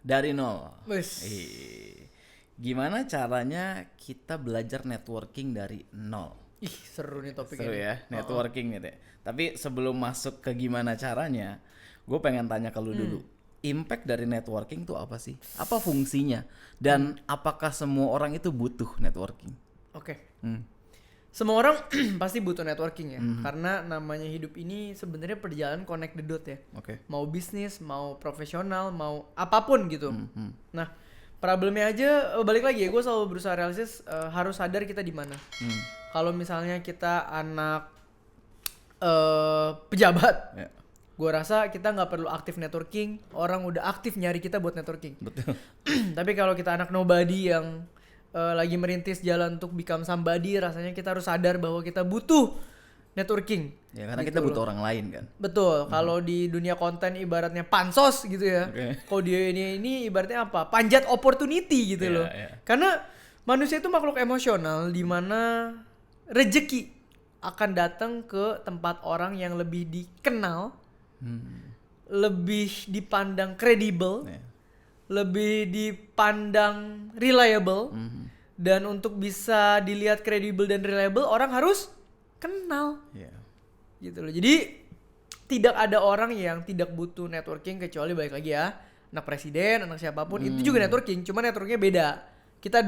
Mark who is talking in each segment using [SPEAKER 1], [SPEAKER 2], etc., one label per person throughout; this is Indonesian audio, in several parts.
[SPEAKER 1] Dari nol.
[SPEAKER 2] Wes.
[SPEAKER 1] Gimana caranya kita belajar networking dari nol?
[SPEAKER 2] Ih, seru nih topik
[SPEAKER 1] Seru
[SPEAKER 2] ini.
[SPEAKER 1] ya, networking gitu ya. Tapi sebelum masuk ke gimana caranya, gue pengen tanya ke lu dulu. Impact dari networking itu apa sih? Apa fungsinya? Dan apakah semua orang itu butuh networking?
[SPEAKER 2] Oke.
[SPEAKER 1] Hmm.
[SPEAKER 2] Semua orang pasti butuh networking ya. Karena namanya hidup ini sebenarnya perjalanan connect the dot ya.
[SPEAKER 1] Oke.
[SPEAKER 2] Mau bisnis, mau profesional, mau apapun gitu. Nah, problemnya aja balik lagi ya, gue selalu berusaha realistis, harus sadar kita di mana. Kalau misalnya kita anak pejabat,
[SPEAKER 1] Ya,
[SPEAKER 2] gue rasa kita nggak perlu aktif networking, orang udah aktif nyari kita buat networking.
[SPEAKER 1] betul.
[SPEAKER 2] Tapi kalau kita anak nobody yang lagi merintis jalan untuk become somebody, rasanya kita harus sadar bahwa kita butuh networking.
[SPEAKER 1] Ya karena
[SPEAKER 2] Gitu
[SPEAKER 1] kita butuh
[SPEAKER 2] loh.
[SPEAKER 1] orang lain kan.
[SPEAKER 2] Betul, kalau di dunia konten ibaratnya pansos gitu ya.
[SPEAKER 1] Oke.
[SPEAKER 2] Kalau dia ini ibaratnya apa? Panjat opportunity gitu
[SPEAKER 1] Iya,
[SPEAKER 2] loh.
[SPEAKER 1] iya.
[SPEAKER 2] Karena manusia itu makhluk emosional di mana rejeki akan datang ke tempat orang yang lebih dikenal, lebih dipandang kredibel,
[SPEAKER 1] Ya.
[SPEAKER 2] lebih dipandang reliable. Dan untuk bisa dilihat kredibel dan reliable, orang harus kenal.
[SPEAKER 1] Ya.
[SPEAKER 2] Gitu loh. Jadi tidak ada orang yang tidak butuh networking kecuali balik lagi ya, anak presiden, anak siapapun itu juga networking, cuma networkingnya beda. Kita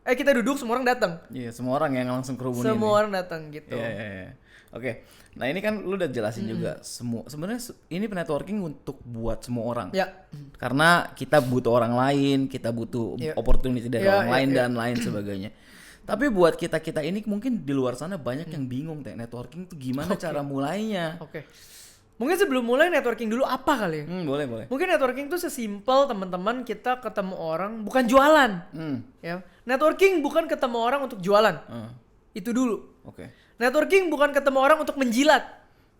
[SPEAKER 2] kita duduk semua orang datang.
[SPEAKER 1] Iya, semua orang yang langsung kerumunin.
[SPEAKER 2] Semua
[SPEAKER 1] nih.
[SPEAKER 2] orang datang gitu.
[SPEAKER 1] Iya, iya, iya. Oke. Nah, ini kan lu udah jelasin juga sebenarnya ini networking untuk buat semua orang.
[SPEAKER 2] Ya.
[SPEAKER 1] Karena kita butuh orang lain, kita butuh
[SPEAKER 2] Iya.
[SPEAKER 1] opportunity dari
[SPEAKER 2] Iya,
[SPEAKER 1] orang
[SPEAKER 2] iya,
[SPEAKER 1] lain
[SPEAKER 2] iya.
[SPEAKER 1] dan lain sebagainya. Tapi buat kita ini mungkin di luar sana banyak yang bingung teh networking tuh gimana cara mulainya.
[SPEAKER 2] Oke. Mungkin sebelum mulai networking dulu apa kali ya?
[SPEAKER 1] Boleh, boleh.
[SPEAKER 2] Mungkin networking tuh sesimpel teman-teman kita ketemu orang bukan jualan. Ya. Networking bukan ketemu orang untuk jualan. Itu dulu.
[SPEAKER 1] Oke.
[SPEAKER 2] Networking bukan ketemu orang untuk menjilat.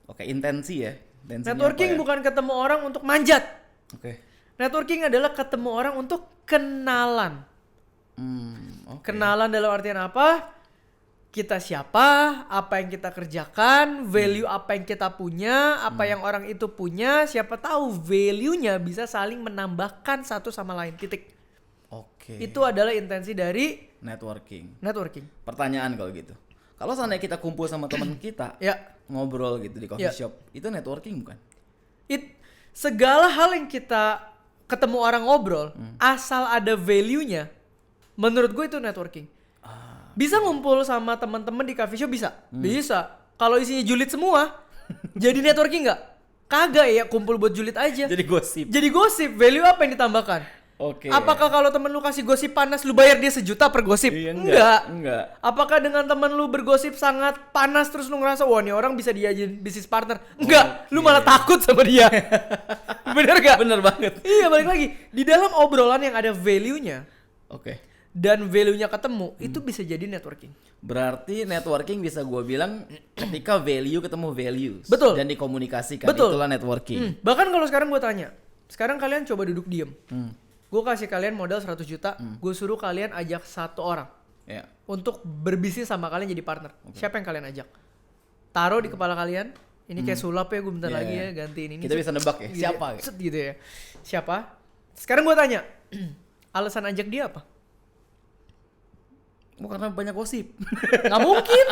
[SPEAKER 1] Oke, intensi ya. Intensinya
[SPEAKER 2] Networking
[SPEAKER 1] apa ya?
[SPEAKER 2] bukan ketemu orang untuk manjat.
[SPEAKER 1] Oke.
[SPEAKER 2] Networking adalah ketemu orang untuk kenalan.
[SPEAKER 1] Oke.
[SPEAKER 2] Kenalan dalam artian apa? Kita siapa, apa yang kita kerjakan, value apa yang kita punya, apa yang orang itu punya, siapa tahu value-nya bisa saling menambahkan satu sama lain. Titik.
[SPEAKER 1] Oke.
[SPEAKER 2] Itu adalah intensi dari
[SPEAKER 1] networking.
[SPEAKER 2] networking.
[SPEAKER 1] Pertanyaan kalau gitu. Kalau seandainya kita kumpul sama teman kita,
[SPEAKER 2] Ya.
[SPEAKER 1] ngobrol gitu di coffee
[SPEAKER 2] Ya.
[SPEAKER 1] shop, itu networking bukan?
[SPEAKER 2] Segala hal yang kita ketemu orang ngobrol, asal ada value-nya, menurut gue itu networking. Bisa ngumpul sama teman-teman di coffee shop bisa? Bisa. Kalau isinya julid semua, jadi networking nggak? Kagak ya, kumpul buat julid aja.
[SPEAKER 1] Jadi gosip.
[SPEAKER 2] Jadi gosip, value apa yang ditambahkan?
[SPEAKER 1] Oke.
[SPEAKER 2] Apakah kalau temen lu kasih gosip panas, lu bayar dia 1 juta per gosip?
[SPEAKER 1] Iya,
[SPEAKER 2] Enggak.
[SPEAKER 1] enggak.
[SPEAKER 2] Apakah dengan temen lu bergosip sangat panas terus lu ngerasa wah nih orang bisa diajin bisnis partner? Enggak, lu malah takut sama dia. Bener gak?
[SPEAKER 1] Bener banget.
[SPEAKER 2] Iya, balik lagi. Di dalam obrolan yang ada value-nya
[SPEAKER 1] Oke.
[SPEAKER 2] dan value-nya ketemu, itu bisa jadi networking.
[SPEAKER 1] Berarti networking bisa gue bilang ketika value ketemu values.
[SPEAKER 2] Betul.
[SPEAKER 1] Dan dikomunikasikan.
[SPEAKER 2] Betul.
[SPEAKER 1] Itulah networking.
[SPEAKER 2] Bahkan kalau sekarang gue tanya, sekarang kalian coba duduk diem. Gue kasih kalian modal 100 juta, gue suruh kalian ajak 1 orang
[SPEAKER 1] Ya.
[SPEAKER 2] untuk berbisnis sama kalian jadi partner. Siapa yang kalian ajak? Taruh di kepala kalian. Ini kayak sulap ya, gue bentar
[SPEAKER 1] Iya,
[SPEAKER 2] lagi
[SPEAKER 1] iya.
[SPEAKER 2] ya gantiin ini.
[SPEAKER 1] Kita bisa nebak ya,
[SPEAKER 2] Gitu
[SPEAKER 1] siapa ya?
[SPEAKER 2] Set gitu ya. Siapa? Sekarang gue tanya, alasan ajak dia apa?
[SPEAKER 1] Oh, karena banyak gosip.
[SPEAKER 2] Nggak mungkin.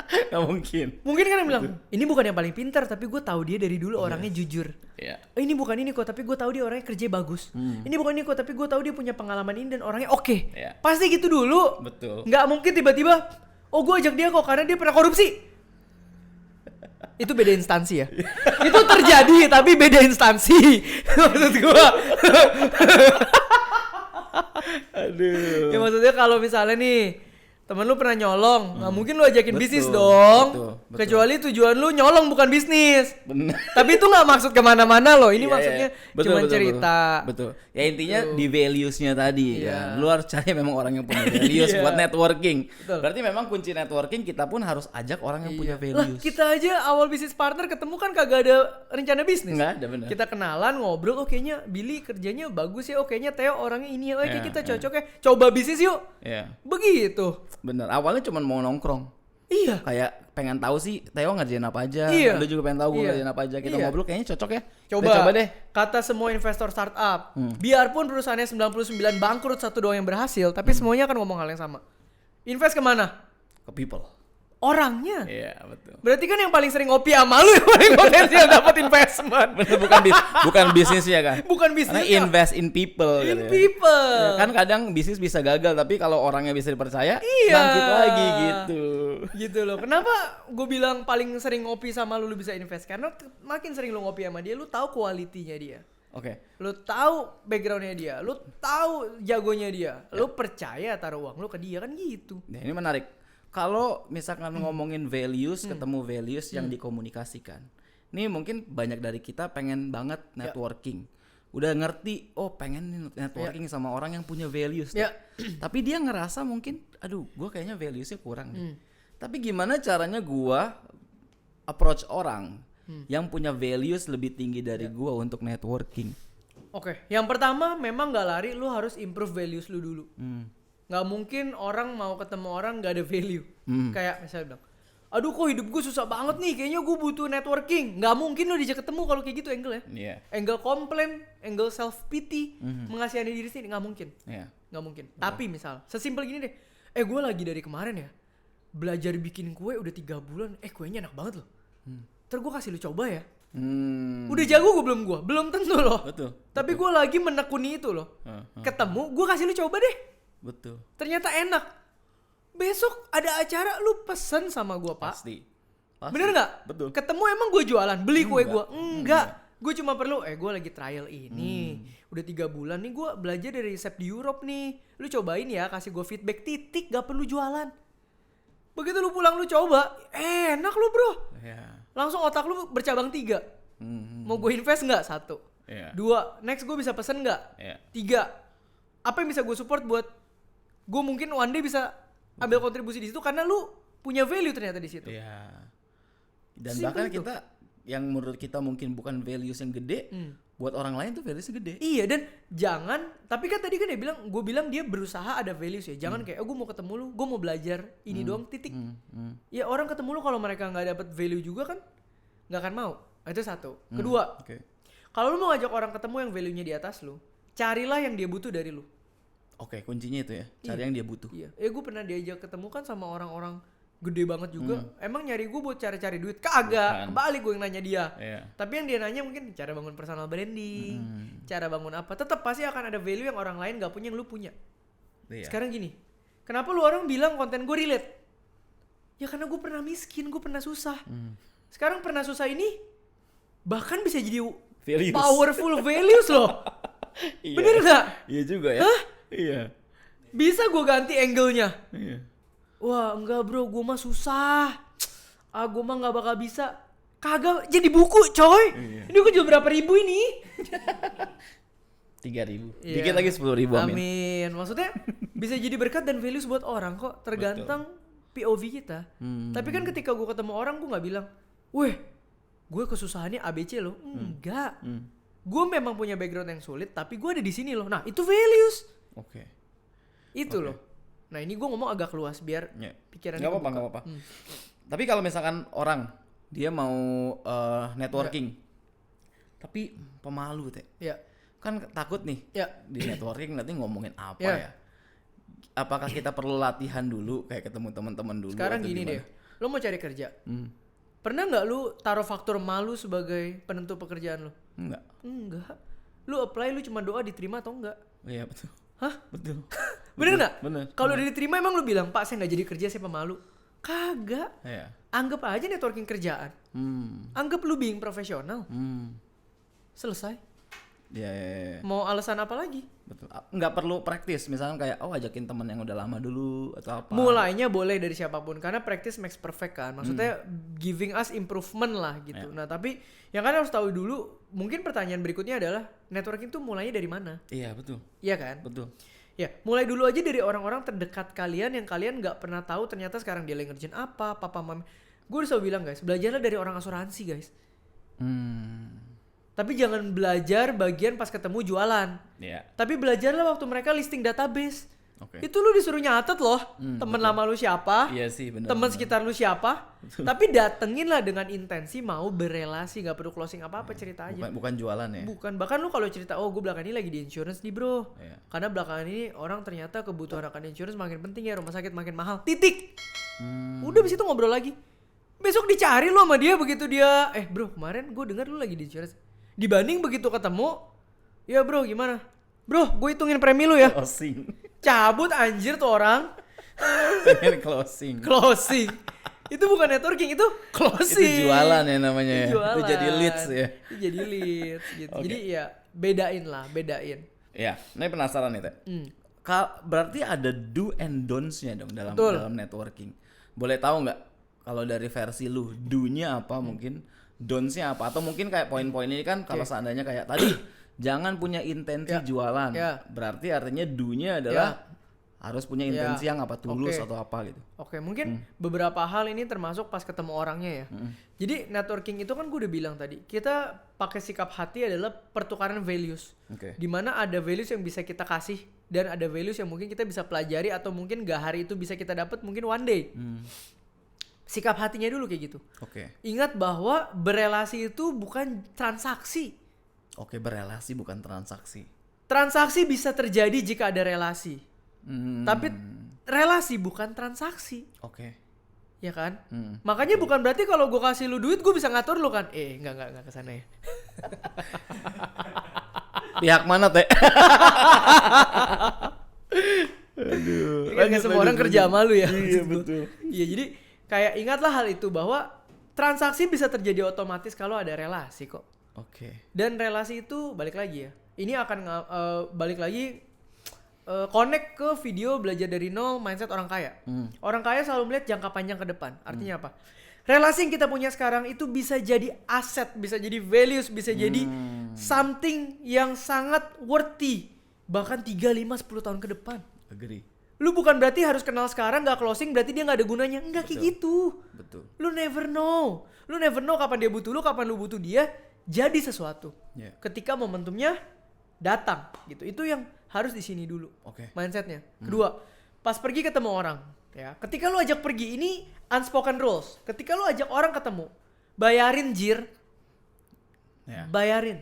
[SPEAKER 1] Gak mungkin.
[SPEAKER 2] Mungkin kan yang bilang, ini bukan yang paling pintar, tapi gue tahu dia dari dulu orangnya jujur.
[SPEAKER 1] Iya.
[SPEAKER 2] Ini bukan ini kok, tapi gue tahu dia orangnya kerja bagus. Ini bukan ini kok, tapi gue tahu dia punya pengalaman ini dan orangnya oke.
[SPEAKER 1] Iya.
[SPEAKER 2] Pasti gitu dulu.
[SPEAKER 1] Betul.
[SPEAKER 2] Nggak mungkin tiba-tiba, oh gue ajak dia kok karena dia pernah korupsi. Itu beda instansi ya. Itu terjadi tapi beda instansi. Maksud gue.
[SPEAKER 1] Aduh.
[SPEAKER 2] Ya maksudnya kalau misalnya nih temen lu pernah nyolong, nggak mungkin lu ajakin
[SPEAKER 1] Betul,
[SPEAKER 2] bisnis dong.
[SPEAKER 1] betul.
[SPEAKER 2] Kecuali tujuan lu nyolong bukan bisnis.
[SPEAKER 1] Bener.
[SPEAKER 2] Tapi itu nggak maksud kemana-mana loh. Ini
[SPEAKER 1] Iya,
[SPEAKER 2] maksudnya
[SPEAKER 1] iya. Betul,
[SPEAKER 2] cuma
[SPEAKER 1] betul,
[SPEAKER 2] cerita.
[SPEAKER 1] Betul. Ya intinya di values-nya tadi
[SPEAKER 2] Iya.
[SPEAKER 1] kan. Lu harus cari memang orang yang punya values
[SPEAKER 2] Iya.
[SPEAKER 1] buat networking.
[SPEAKER 2] Betul.
[SPEAKER 1] Berarti memang kunci networking kita pun harus ajak orang yang punya
[SPEAKER 2] Lah
[SPEAKER 1] values.
[SPEAKER 2] kita aja awal bisnis partner ketemu kan kagak ada rencana bisnis.
[SPEAKER 1] Nggak ada, bener.
[SPEAKER 2] Kita kenalan ngobrol, oh kayaknya Billy kerjanya bagus ya, oh kayaknya Theo orangnya ini ya,
[SPEAKER 1] Iya,
[SPEAKER 2] kita
[SPEAKER 1] iya.
[SPEAKER 2] cocok ya, coba bisnis yuk.
[SPEAKER 1] Iya.
[SPEAKER 2] Begitu.
[SPEAKER 1] Bener. Awalnya cuma mau nongkrong.
[SPEAKER 2] Iya.
[SPEAKER 1] Kayak pengen tahu sih Theo ngerjain apa aja,
[SPEAKER 2] Iya.
[SPEAKER 1] lu juga pengen tahu gue
[SPEAKER 2] Iya.
[SPEAKER 1] ngerjain apa aja. Kita
[SPEAKER 2] Iya.
[SPEAKER 1] ngobrol kayaknya cocok ya.
[SPEAKER 2] Coba
[SPEAKER 1] deh.
[SPEAKER 2] kata semua investor startup, biarpun perusahaannya 99 bangkrut, satu doang yang berhasil, tapi semuanya akan ngomong hal yang sama. Invest kemana?
[SPEAKER 1] Ke people.
[SPEAKER 2] Orangnya.
[SPEAKER 1] Iya, betul.
[SPEAKER 2] Berarti kan yang paling sering ngopi sama lu yang paling potensial dapat investment.
[SPEAKER 1] bukan bisnis ya kan?
[SPEAKER 2] Bukan
[SPEAKER 1] Karena
[SPEAKER 2] bisnisnya.
[SPEAKER 1] invest in people
[SPEAKER 2] In
[SPEAKER 1] gitu ya.
[SPEAKER 2] people.
[SPEAKER 1] Ya, kan kadang bisnis bisa gagal tapi kalau orangnya bisa dipercaya,
[SPEAKER 2] Iya.
[SPEAKER 1] bangkit lagi gitu.
[SPEAKER 2] Gitu loh. Kenapa gue bilang paling sering ngopi sama lu bisa invest? Karena makin sering lu ngopi sama dia, lu tahu kualitinya dia.
[SPEAKER 1] Oke.
[SPEAKER 2] Lu tahu backgroundnya dia, lu tahu jagonya dia, lu percaya taruh uang lu ke dia kan gitu.
[SPEAKER 1] Nah, ini menarik. Kalau misalkan ngomongin values, ketemu values yang dikomunikasikan. Ini mungkin banyak dari kita pengen banget networking. Udah ngerti, oh pengen nih networking sama orang yang punya values.
[SPEAKER 2] Ya.
[SPEAKER 1] Tapi dia ngerasa mungkin, aduh gue kayaknya valuesnya kurang nih. Tapi gimana caranya gue approach orang yang punya values lebih tinggi dari gue untuk networking?
[SPEAKER 2] Oke, yang pertama memang gak lari, lu harus improve values lu dulu. Gak mungkin orang mau ketemu orang gak ada value. Kayak misalnya bilang, aduh kok hidup gue susah banget nih, kayaknya gue butuh networking. Gak mungkin lu dijak ketemu kalau kayak gitu angle ya.
[SPEAKER 1] Iya.
[SPEAKER 2] Angle komplain, angle self pity, mengasihani diri sendiri, gak mungkin.
[SPEAKER 1] Iya.
[SPEAKER 2] Gak mungkin. Tapi misal, sesimpel gini deh, gue lagi dari kemarin ya, belajar bikin kue udah 3 bulan, kuenya enak banget loh. Ntar gue kasih lu coba ya. Udah jago gue belum tentu loh.
[SPEAKER 1] Betul.
[SPEAKER 2] Tapi gue lagi menekuni itu loh. Ketemu, gue kasih lu coba deh.
[SPEAKER 1] Betul.
[SPEAKER 2] Ternyata enak. Besok ada acara lu pesen sama gue pak.
[SPEAKER 1] Pasti.
[SPEAKER 2] Bener nggak?
[SPEAKER 1] Betul.
[SPEAKER 2] Ketemu emang gue jualan, beli kue gue?
[SPEAKER 1] Enggak.
[SPEAKER 2] Enggak. Gue cuma perlu, gue lagi trial ini. Udah 3 bulan nih gue belajar dari resep di Europe nih. Lu cobain ya, kasih gue feedback titik, gak perlu jualan. Begitu lu pulang lu coba, enak lu bro.
[SPEAKER 1] Iya.
[SPEAKER 2] Langsung otak lu bercabang 3. Mau gue invest nggak? 1.
[SPEAKER 1] Iya.
[SPEAKER 2] 2, next gue bisa pesen nggak?
[SPEAKER 1] Iya.
[SPEAKER 2] 3, apa yang bisa gue support buat gue mungkin one day bisa ambil kontribusi di situ karena lu punya value ternyata di situ.
[SPEAKER 1] Iya. Dan
[SPEAKER 2] Simple
[SPEAKER 1] bahkan
[SPEAKER 2] itu.
[SPEAKER 1] kita yang menurut kita mungkin bukan values yang gede, buat orang lain tuh values gede.
[SPEAKER 2] Iya, dan jangan, tapi kan tadi kan gue bilang dia berusaha ada values ya. Jangan kayak gue mau ketemu lu, gue mau belajar ini doang titik. Ya orang ketemu lu kalau mereka nggak dapet value juga kan nggak akan mau. Itu 1. Kedua,
[SPEAKER 1] Oke.
[SPEAKER 2] kalau lu mau ngajak orang ketemu yang value-nya di atas lu, carilah yang dia butuh dari lu.
[SPEAKER 1] Oke, kuncinya itu ya. Cari yang dia butuh.
[SPEAKER 2] Iya. Gue pernah diajak ketemu kan sama orang-orang gede banget juga. Emang nyari gue buat cari-cari duit? Kagak.
[SPEAKER 1] Bukan.
[SPEAKER 2] Kebalik gue yang nanya dia.
[SPEAKER 1] Iya.
[SPEAKER 2] Tapi yang dia nanya mungkin cara bangun personal branding, cara bangun apa. Tetap pasti akan ada value yang orang lain gak punya yang lu punya.
[SPEAKER 1] Iya.
[SPEAKER 2] Sekarang gini, kenapa lu orang bilang konten gue relate? Ya karena gue pernah miskin, gue pernah susah. Sekarang pernah susah ini bahkan bisa jadi
[SPEAKER 1] Values.
[SPEAKER 2] powerful values loh.
[SPEAKER 1] Iya.
[SPEAKER 2] Bener gak?
[SPEAKER 1] Iya juga ya. Iya.
[SPEAKER 2] Bisa gue ganti angle-nya.
[SPEAKER 1] Iya.
[SPEAKER 2] Wah enggak bro, gue mah susah. Gue mah gak bakal bisa. Kagak, jadi buku coy.
[SPEAKER 1] Iya.
[SPEAKER 2] Ini gue jual berapa ribu ini?
[SPEAKER 1] 3.000.
[SPEAKER 2] Iya.
[SPEAKER 1] Dikit lagi 10.000 amin.
[SPEAKER 2] Amin. Maksudnya bisa jadi berkat dan values buat orang kok. Tergantung POV kita. Tapi kan ketika gue ketemu orang gue gak bilang, weh gue kesusahannya ABC loh. Enggak. Gue memang punya background yang sulit, tapi gue ada di sini loh. Nah itu values.
[SPEAKER 1] Oke.
[SPEAKER 2] Itu loh. Nah ini gue ngomong agak luas biar
[SPEAKER 1] Ya.
[SPEAKER 2] pikirannya
[SPEAKER 1] Nggak apa-apa,
[SPEAKER 2] kebuka.
[SPEAKER 1] nggak apa-apa. Tapi kalau misalkan orang dia mau networking, tapi pemalu teh,
[SPEAKER 2] Ya.
[SPEAKER 1] kan takut nih
[SPEAKER 2] Ya.
[SPEAKER 1] di networking nanti ngomongin apa
[SPEAKER 2] Ya.
[SPEAKER 1] ya? Apakah kita perlu latihan dulu kayak ketemu teman-teman dulu?
[SPEAKER 2] Sekarang
[SPEAKER 1] atau
[SPEAKER 2] gini
[SPEAKER 1] gimana?
[SPEAKER 2] deh, lo mau cari kerja. Pernah nggak lu taruh faktor malu sebagai penentu pekerjaan lo?
[SPEAKER 1] Enggak.
[SPEAKER 2] Enggak. Lu apply lu cuma doa diterima atau enggak?
[SPEAKER 1] Iya betul.
[SPEAKER 2] Hah?
[SPEAKER 1] Betul.
[SPEAKER 2] Bener nggak?
[SPEAKER 1] Bener.
[SPEAKER 2] Kalau udah diterima emang lu bilang, Pak saya nggak jadi kerja, saya pemalu. Kagak.
[SPEAKER 1] Iya.
[SPEAKER 2] Anggap aja networking kerjaan. Anggap lu being profesional. Selesai.
[SPEAKER 1] Ya.
[SPEAKER 2] Mau alasan apa lagi?
[SPEAKER 1] Betul. Nggak perlu praktis, misalnya kayak ajakin teman yang udah lama dulu atau apa.
[SPEAKER 2] Mulainya boleh dari siapapun karena practice makes perfect kan. Maksudnya giving us improvement lah gitu. Nah, tapi yang kalian harus tahu dulu, mungkin pertanyaan berikutnya adalah networking tuh mulainya dari mana?
[SPEAKER 1] Iya betul.
[SPEAKER 2] Iya kan?
[SPEAKER 1] Betul.
[SPEAKER 2] Ya, mulai dulu aja dari orang-orang terdekat kalian yang kalian nggak pernah tahu ternyata sekarang dia lagi ngerjain apa, papa mami. Gue udah selalu bilang guys, belajarlah dari orang asuransi guys. Tapi jangan belajar bagian pas ketemu jualan.
[SPEAKER 1] Iya.
[SPEAKER 2] Tapi belajarlah waktu mereka listing database.
[SPEAKER 1] Oke.
[SPEAKER 2] Itu lu disuruh nyatet loh, temen lama lu siapa,
[SPEAKER 1] Iya sih, benar.
[SPEAKER 2] temen sekitar lu siapa, tapi datengin lah dengan intensi mau berelasi, nggak perlu closing apa-apa, cerita aja.
[SPEAKER 1] Bukan jualan ya.
[SPEAKER 2] Bukan, bahkan lu kalau cerita, oh gue belakangan ini lagi di insurance nih bro,
[SPEAKER 1] Iya.
[SPEAKER 2] karena belakangan ini orang ternyata kebutuhan akan insurance makin penting ya, rumah sakit makin mahal, titik. Udah abis itu ngobrol lagi. Besok dicari lu sama dia begitu dia, bro kemarin gue dengar lu lagi di insurance. Dibanding begitu ketemu, ya bro gimana? Bro gue hitungin premi lu ya.
[SPEAKER 1] Closing.
[SPEAKER 2] Cabut anjir tuh orang.
[SPEAKER 1] Pengen closing.
[SPEAKER 2] Closing. Itu bukan networking, itu closing.
[SPEAKER 1] Itu jualan ya namanya ya.
[SPEAKER 2] Jualan.
[SPEAKER 1] Itu jadi leads ya.
[SPEAKER 2] Itu jadi leads gitu.
[SPEAKER 1] Oke.
[SPEAKER 2] Jadi ya bedain.
[SPEAKER 1] Ya, ini penasaran nih Teh. Berarti ada do and don'ts-nya dong dalam
[SPEAKER 2] Betul.
[SPEAKER 1] dalam networking. Boleh tahu nggak kalau dari versi lu do-nya apa mungkin, don'ts-nya apa, atau mungkin kayak poin-poin ini kan kalau seandainya kayak tadi jangan punya intensi
[SPEAKER 2] Ya.
[SPEAKER 1] jualan.
[SPEAKER 2] Ya.
[SPEAKER 1] Berarti artinya do-nya adalah harus punya intensi
[SPEAKER 2] Ya.
[SPEAKER 1] yang apa, tulus
[SPEAKER 2] Oke.
[SPEAKER 1] atau apa gitu.
[SPEAKER 2] Oke, mungkin beberapa hal ini termasuk pas ketemu orangnya ya. Jadi networking itu kan gue udah bilang tadi, kita pakai sikap hati adalah pertukaran values.
[SPEAKER 1] Oke.
[SPEAKER 2] Dimana ada values yang bisa kita kasih dan ada values yang mungkin kita bisa pelajari atau mungkin gak hari itu bisa kita dapat, mungkin one day. Sikap hatinya dulu kayak gitu.
[SPEAKER 1] Oke.
[SPEAKER 2] Ingat bahwa berelasi itu bukan transaksi.
[SPEAKER 1] Oke, berelasi bukan transaksi.
[SPEAKER 2] Transaksi bisa terjadi jika ada relasi. Tapi relasi bukan transaksi.
[SPEAKER 1] Oke.
[SPEAKER 2] Ya kan? Makanya bukan berarti kalau gue kasih lu duit gue bisa ngatur lu kan. Enggak kesana ya.
[SPEAKER 1] Pihak mana Teh? Aduh.
[SPEAKER 2] Kan semua orang kerja sama lu ya.
[SPEAKER 1] Iya
[SPEAKER 2] maksud gua.
[SPEAKER 1] betul.
[SPEAKER 2] Iya, jadi kayak ingatlah hal itu bahwa transaksi bisa terjadi otomatis kalau ada relasi kok.
[SPEAKER 1] Oke.
[SPEAKER 2] Dan relasi itu balik lagi ya. Ini akan balik lagi connect ke video belajar dari nol mindset orang kaya. Orang kaya selalu melihat jangka panjang ke depan. Artinya apa? Relasi yang kita punya sekarang itu bisa jadi aset, bisa jadi values, bisa jadi something yang sangat worthy. Bahkan 3, 5, 10 tahun ke depan.
[SPEAKER 1] Agree.
[SPEAKER 2] Lu bukan berarti harus kenal sekarang gak closing berarti dia gak ada gunanya. Enggak kayak gitu.
[SPEAKER 1] Betul.
[SPEAKER 2] Lu never know. Lu never know kapan dia butuh lu, kapan lu butuh dia. Jadi sesuatu.
[SPEAKER 1] Yeah.
[SPEAKER 2] Ketika momentumnya datang gitu. Itu yang harus di sini dulu.
[SPEAKER 1] Oke.
[SPEAKER 2] Mindsetnya. Kedua, pas pergi ketemu orang, ya. Ketika lu ajak pergi, ini unspoken rules. Ketika lu ajak orang ketemu, bayarin jir.
[SPEAKER 1] Ya.
[SPEAKER 2] Bayarin.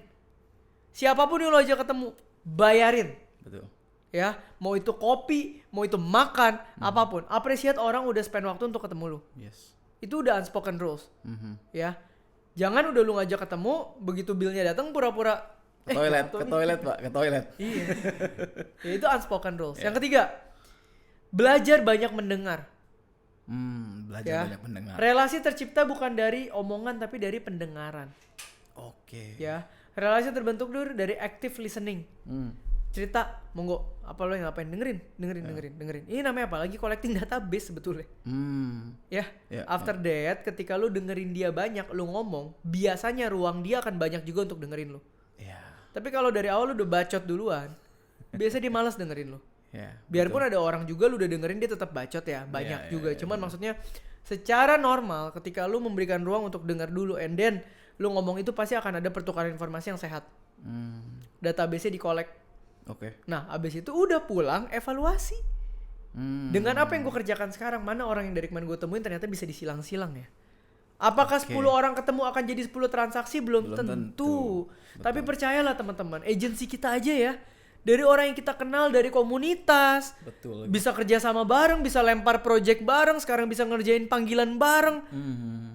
[SPEAKER 2] Siapapun yang lu ajak ketemu, bayarin.
[SPEAKER 1] Betul.
[SPEAKER 2] Ya, mau itu kopi, mau itu makan, apapun. Appreciate orang udah spend waktu untuk ketemu lu.
[SPEAKER 1] Yes.
[SPEAKER 2] Itu udah unspoken rules. Ya. Jangan udah lu ngajak ketemu, begitu billnya datang pura-pura
[SPEAKER 1] Ke toilet Pak, ke toilet.
[SPEAKER 2] Iya. Ya, itu unspoken rules. Yang ketiga, belajar banyak mendengar.
[SPEAKER 1] Belajar
[SPEAKER 2] Ya.
[SPEAKER 1] banyak mendengar.
[SPEAKER 2] Relasi tercipta bukan dari omongan tapi dari pendengaran.
[SPEAKER 1] Oke.
[SPEAKER 2] Ya. Relasi terbentuk dari active listening. Cerita, monggo, apa lo yang ngapain? Dengerin. Ini namanya apa? Lagi collecting database sebetulnya. Ya.
[SPEAKER 1] Ya,
[SPEAKER 2] After that, ketika lu dengerin dia banyak, lu ngomong, biasanya ruang dia akan banyak juga untuk dengerin lu.
[SPEAKER 1] Ya.
[SPEAKER 2] Tapi kalau dari awal lu udah bacot duluan, biasa dia malas dengerin lu.
[SPEAKER 1] Ya.
[SPEAKER 2] Biarpun ada orang juga lu udah dengerin dia tetap bacot ya, banyak juga. Cuman maksudnya secara normal ketika lu memberikan ruang untuk dengar dulu and then lu ngomong itu pasti akan ada pertukaran informasi yang sehat. Database-nya di-collect.
[SPEAKER 1] Oke.
[SPEAKER 2] Nah, abis itu udah pulang evaluasi. Dengan apa yang gue kerjakan sekarang, mana orang yang dari kemarin gue temuin ternyata bisa disilang-silang ya. Apakah 10 orang ketemu akan jadi 10 transaksi? Belum tentu. Tapi percayalah teman-teman, agensi kita aja ya. Dari orang yang kita kenal, dari komunitas.
[SPEAKER 1] Betul.
[SPEAKER 2] Bisa kerja sama bareng, bisa lempar project bareng, sekarang bisa ngerjain panggilan bareng.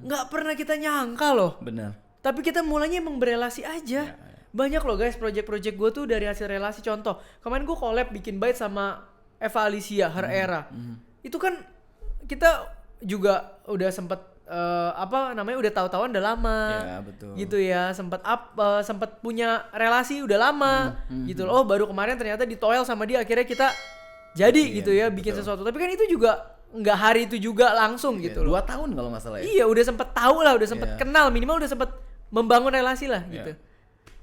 [SPEAKER 2] Nggak pernah kita nyangka loh.
[SPEAKER 1] Benar.
[SPEAKER 2] Tapi kita mulainya emang berelasi aja. Banyak loh guys project-project gue tuh dari hasil relasi. Contoh, kemarin gue collab bikin bait sama Eva Alicia, Her Era. Itu kan kita juga udah sempet udah tahu-tahuan udah lama.
[SPEAKER 1] Ya, betul.
[SPEAKER 2] Gitu ya, sempet punya relasi udah lama gitu loh. Oh, baru kemarin ternyata ditoel sama dia akhirnya kita jadi gitu ya bikin sesuatu. Tapi kan itu juga nggak hari itu juga langsung gitu loh.
[SPEAKER 1] 2 tahun kalau nggak salah ya.
[SPEAKER 2] Iya, udah sempet tahu lah, udah sempet kenal, minimal udah sempet membangun relasi lah gitu.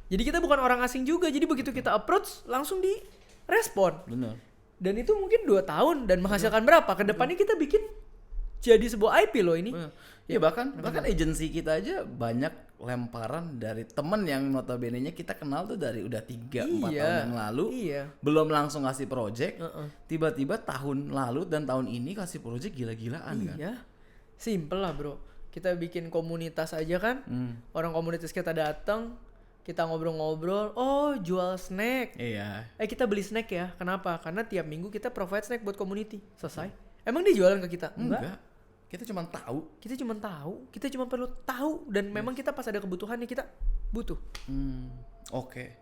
[SPEAKER 2] Jadi kita bukan orang asing juga. Jadi begitu kita approach langsung direspon.
[SPEAKER 1] Benar.
[SPEAKER 2] Dan itu mungkin 2 tahun dan menghasilkan berapa? Kedepannya kita bikin jadi sebuah IP loh ini.
[SPEAKER 1] Ya bahkan agensi kita aja banyak lemparan dari temen yang notabene-nya kita kenal tuh dari udah 3-4
[SPEAKER 2] Iya.
[SPEAKER 1] tahun yang lalu.
[SPEAKER 2] Iya.
[SPEAKER 1] Belum langsung ngasih project. Tiba-tiba tahun lalu dan tahun ini kasih project gila-gilaan kan.
[SPEAKER 2] Iya. Simple lah bro. Kita bikin komunitas aja kan. Orang komunitas kita datang, kita ngobrol-ngobrol. Oh jual snack.
[SPEAKER 1] Iya.
[SPEAKER 2] Kita beli snack ya. Kenapa? Karena tiap minggu kita provide snack buat community. Selesai. Emang dia jualan ke kita?
[SPEAKER 1] Enggak. Kita cuma tahu.
[SPEAKER 2] Kita cuma tahu. Kita cuma perlu tahu. Dan memang kita pas ada kebutuhannya kita butuh.
[SPEAKER 1] Oke.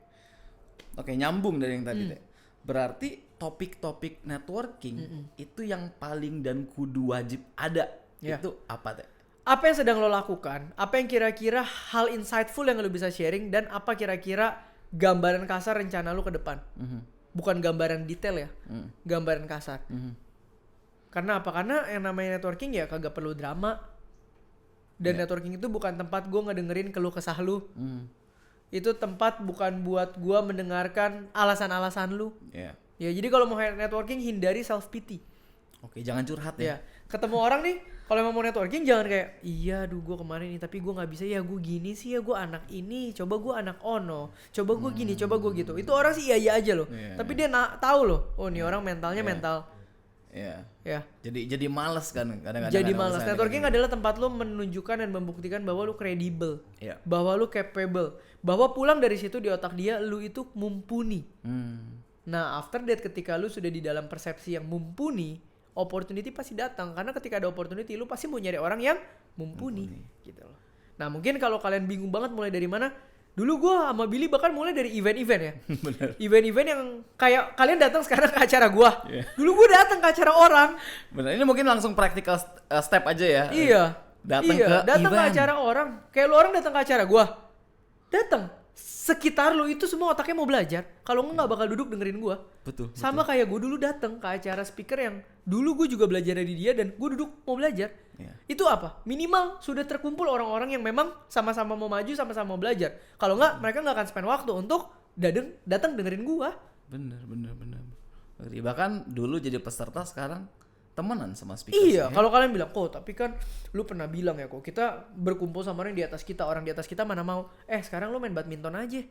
[SPEAKER 1] Oke, nyambung dari yang tadi deh. Berarti topik-topik networking itu yang paling dan kudu wajib ada.
[SPEAKER 2] Ya.
[SPEAKER 1] Itu apa teh?
[SPEAKER 2] Apa yang sedang lo lakukan? Apa yang kira-kira hal insightful yang lo bisa sharing? Dan apa kira-kira gambaran kasar rencana lo ke depan? Bukan gambaran detail ya. Gambaran kasar. Karena apa? Karena yang namanya networking ya kagak perlu drama. Dan networking itu bukan tempat gue ngedengerin keluh kesah lu. Itu tempat bukan buat gue mendengarkan alasan-alasan lu.
[SPEAKER 1] Ya.
[SPEAKER 2] Ya jadi kalau mau networking hindari self pity.
[SPEAKER 1] Oke, jangan curhat
[SPEAKER 2] Ya, ketemu orang nih, kalau emang mau networking jangan kayak, iya aduh gue kemarin ini tapi gue nggak bisa ya, gue gini sih ya, gue anak ini, coba gue anak ono, coba gue gini, coba gue gitu. Itu orang sih iya aja loh. Tapi dia tahu loh, oh nih orang mentalnya mental.
[SPEAKER 1] Iya.
[SPEAKER 2] Ya.
[SPEAKER 1] Jadi malas kan kadang-kadang.
[SPEAKER 2] Jadi
[SPEAKER 1] kalau
[SPEAKER 2] malas.
[SPEAKER 1] misalnya
[SPEAKER 2] Networking
[SPEAKER 1] kayak
[SPEAKER 2] adalah tempat lo menunjukkan dan membuktikan bahwa lo kredibel,
[SPEAKER 1] Iya.
[SPEAKER 2] bahwa lo capable, bahwa pulang dari situ di otak dia lo itu mumpuni. Nah after that ketika lo sudah di dalam persepsi yang mumpuni, opportunity pasti datang. Karena ketika ada opportunity lo pasti mau nyari orang yang mumpuni. Gitu loh. Nah mungkin kalau kalian bingung banget mulai dari mana, dulu gue sama Billy bahkan mulai dari event-event ya.
[SPEAKER 1] Bener.
[SPEAKER 2] Event-event yang kayak kalian datang sekarang ke acara gue.
[SPEAKER 1] Iya.
[SPEAKER 2] Dulu gue datang ke acara orang.
[SPEAKER 1] Bener, ini mungkin langsung practical step aja ya.
[SPEAKER 2] Iya.
[SPEAKER 1] Datang
[SPEAKER 2] datang ke
[SPEAKER 1] event.
[SPEAKER 2] acara orang. Kayak lu orang datang ke acara gua. Datang. Sekitar lu itu semua otaknya mau belajar. Kalau nggak bakal duduk dengerin gua.
[SPEAKER 1] Betul.
[SPEAKER 2] Sama kayak gua dulu datang ke acara speaker yang dulu gua juga belajar dari dia dan gua duduk mau belajar.
[SPEAKER 1] Iya.
[SPEAKER 2] Itu apa? Minimal sudah terkumpul orang-orang yang memang sama-sama mau maju, sama-sama mau belajar. Kalau nggak, mereka nggak akan spend waktu untuk datang dengerin gua.
[SPEAKER 1] Bener. Bahkan dulu jadi peserta, sekarang temenan sama speaker.
[SPEAKER 2] Iya, kalau kalian bilang, kok tapi kan lu pernah bilang ya kok kita berkumpul sama orang di atas kita mana mau. Sekarang lu main badminton aja.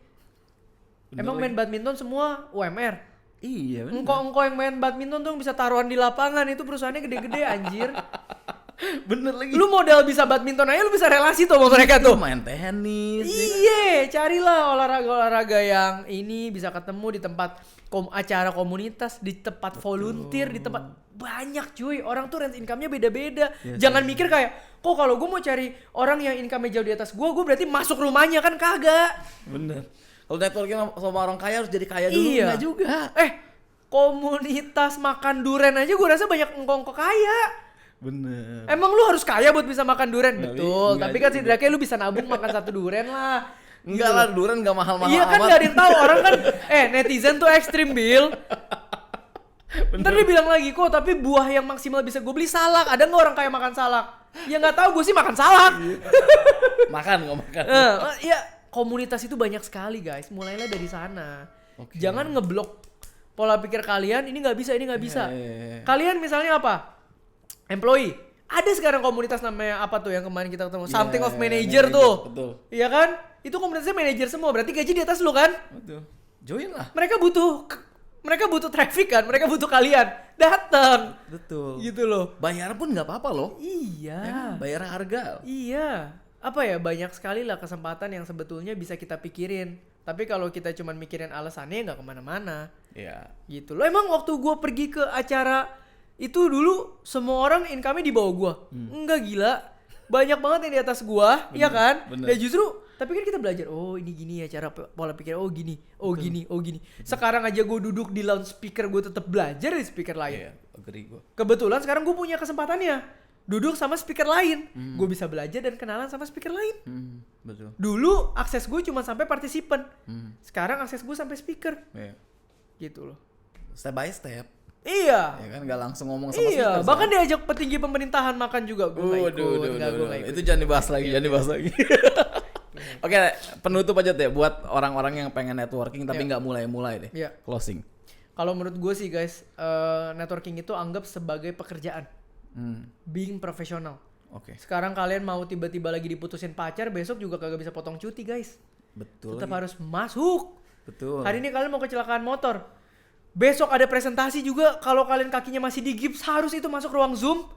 [SPEAKER 2] Emang main badminton semua UMR?
[SPEAKER 1] Iya bener.
[SPEAKER 2] Engkau yang main badminton tuh bisa taruhan di lapangan, itu perusahaannya gede-gede anjir.
[SPEAKER 1] Bener lagi.
[SPEAKER 2] Lu modal bisa badminton aja lu bisa relasi tuh sama mereka tuh.
[SPEAKER 1] Main tenis.
[SPEAKER 2] Iya, carilah olahraga-olahraga yang ini bisa ketemu di tempat acara komunitas, di tempat volunteer, di tempat banyak cuy. Orang tuh range income-nya beda-beda. Jangan mikir kayak, kok kalau gue mau cari orang yang income-nya jauh di atas gue berarti masuk rumahnya, kan kagak.
[SPEAKER 1] Bener. Kalau networking sama orang kaya harus jadi kaya dulu.
[SPEAKER 2] Iya.
[SPEAKER 1] Enggak juga.
[SPEAKER 2] Komunitas makan duren aja gue rasa banyak engkong kaya.
[SPEAKER 1] Bener.
[SPEAKER 2] Emang lu harus kaya buat bisa makan duren?
[SPEAKER 1] Nggak,
[SPEAKER 2] Betul,
[SPEAKER 1] enggak
[SPEAKER 2] tapi kan
[SPEAKER 1] juga.
[SPEAKER 2] setidaknya lu bisa nabung makan satu duren lah.
[SPEAKER 1] Enggak lah, durian enggak mahal-mahal
[SPEAKER 2] Iya kan
[SPEAKER 1] amat.
[SPEAKER 2] gak ada yang tahu, orang kan netizen tuh ekstrim Bill. Ntar dia bilang lagi, kok tapi buah yang maksimal bisa gue beli salak. Ada nggak orang kaya makan salak? Ya nggak tahu, gue sih makan salak.
[SPEAKER 1] Makan nggak makan.
[SPEAKER 2] Ya komunitas itu banyak sekali guys. Mulailah dari sana.
[SPEAKER 1] Oke.
[SPEAKER 2] Jangan ngeblok pola pikir kalian. Ini nggak bisa, ini nggak bisa.
[SPEAKER 1] Iya.
[SPEAKER 2] Kalian misalnya apa? Employee. Ada sekarang komunitas namanya apa tuh yang kemarin kita ketemu? Something of manager tuh.
[SPEAKER 1] Betul.
[SPEAKER 2] Iya kan? Itu komunitasnya manajer semua. Berarti gaji di atas lu kan?
[SPEAKER 1] Betul. Join lah.
[SPEAKER 2] Mereka butuh traffic kan, mereka butuh kalian datang.
[SPEAKER 1] Betul.
[SPEAKER 2] Gitu loh.
[SPEAKER 1] Bayar pun nggak apa-apa loh.
[SPEAKER 2] Iya.
[SPEAKER 1] Ya kan? Bayar harga.
[SPEAKER 2] Iya. Apa ya, banyak sekali lah kesempatan yang sebetulnya bisa kita pikirin. Tapi kalau kita cuma mikirin alasannya nggak kemana-mana.
[SPEAKER 1] Iya.
[SPEAKER 2] Gitu loh. Emang waktu gue pergi ke acara itu dulu semua orang income-nya di bawah gue. Enggak, gila. Banyak banget yang di atas gue, ya kan?
[SPEAKER 1] bener.
[SPEAKER 2] Ya justru, tapi kan kita belajar, oh ini gini ya cara pola pikir, oh gini, oh gini, oh gini. Sekarang aja gue duduk di loudspeaker, gue tetap belajar di speaker lain.
[SPEAKER 1] Iya, agree gue.
[SPEAKER 2] Kebetulan sekarang gue punya kesempatannya duduk sama speaker lain. Gue bisa belajar dan kenalan sama speaker lain.
[SPEAKER 1] Betul.
[SPEAKER 2] Dulu akses gue cuma sampai partisipan. Sekarang akses gue sampai speaker.
[SPEAKER 1] Iya.
[SPEAKER 2] Gitu loh.
[SPEAKER 1] Step by step.
[SPEAKER 2] Iya.
[SPEAKER 1] Ya kan nggak langsung ngomong sama
[SPEAKER 2] Iya,
[SPEAKER 1] speaker,
[SPEAKER 2] bahkan
[SPEAKER 1] kan?
[SPEAKER 2] diajak petinggi pemerintahan makan juga. Gue nggak ikut.
[SPEAKER 1] Itu jangan dibahas lagi, jangan dibahas lagi. Oke, penutup aja deh buat orang-orang yang pengen networking tapi nggak mulai-mulai deh.
[SPEAKER 2] Iya.
[SPEAKER 1] Closing.
[SPEAKER 2] Kalau menurut gue sih guys, networking itu anggap sebagai pekerjaan. Being profesional.
[SPEAKER 1] Oke.
[SPEAKER 2] Sekarang kalian mau tiba-tiba lagi diputusin pacar, besok juga kagak bisa potong cuti guys.
[SPEAKER 1] Betul.
[SPEAKER 2] Tetap harus masuk.
[SPEAKER 1] Betul.
[SPEAKER 2] Hari ini kalian mau kecelakaan motor. Besok ada presentasi juga, kalau kalian kakinya masih digips harus itu masuk ruang Zoom.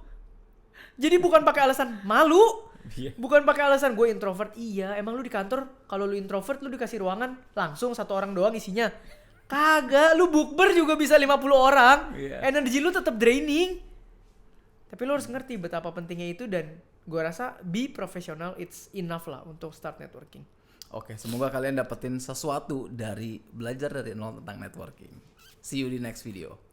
[SPEAKER 2] Jadi bukan pakai alasan malu.
[SPEAKER 1] Iya.
[SPEAKER 2] Bukan pakai alasan gue introvert. Iya, emang lu di kantor kalau lu introvert lu dikasih ruangan langsung 1 orang doang isinya. Kagak, lu bukber juga bisa 50 orang.
[SPEAKER 1] Iya.
[SPEAKER 2] Energi lu tetap draining. Tapi lu harus ngerti betapa pentingnya itu, dan gue rasa be professional it's enough lah untuk start networking.
[SPEAKER 1] Oke, semoga kalian dapetin sesuatu dari belajar dari nol tentang networking. See you di next video.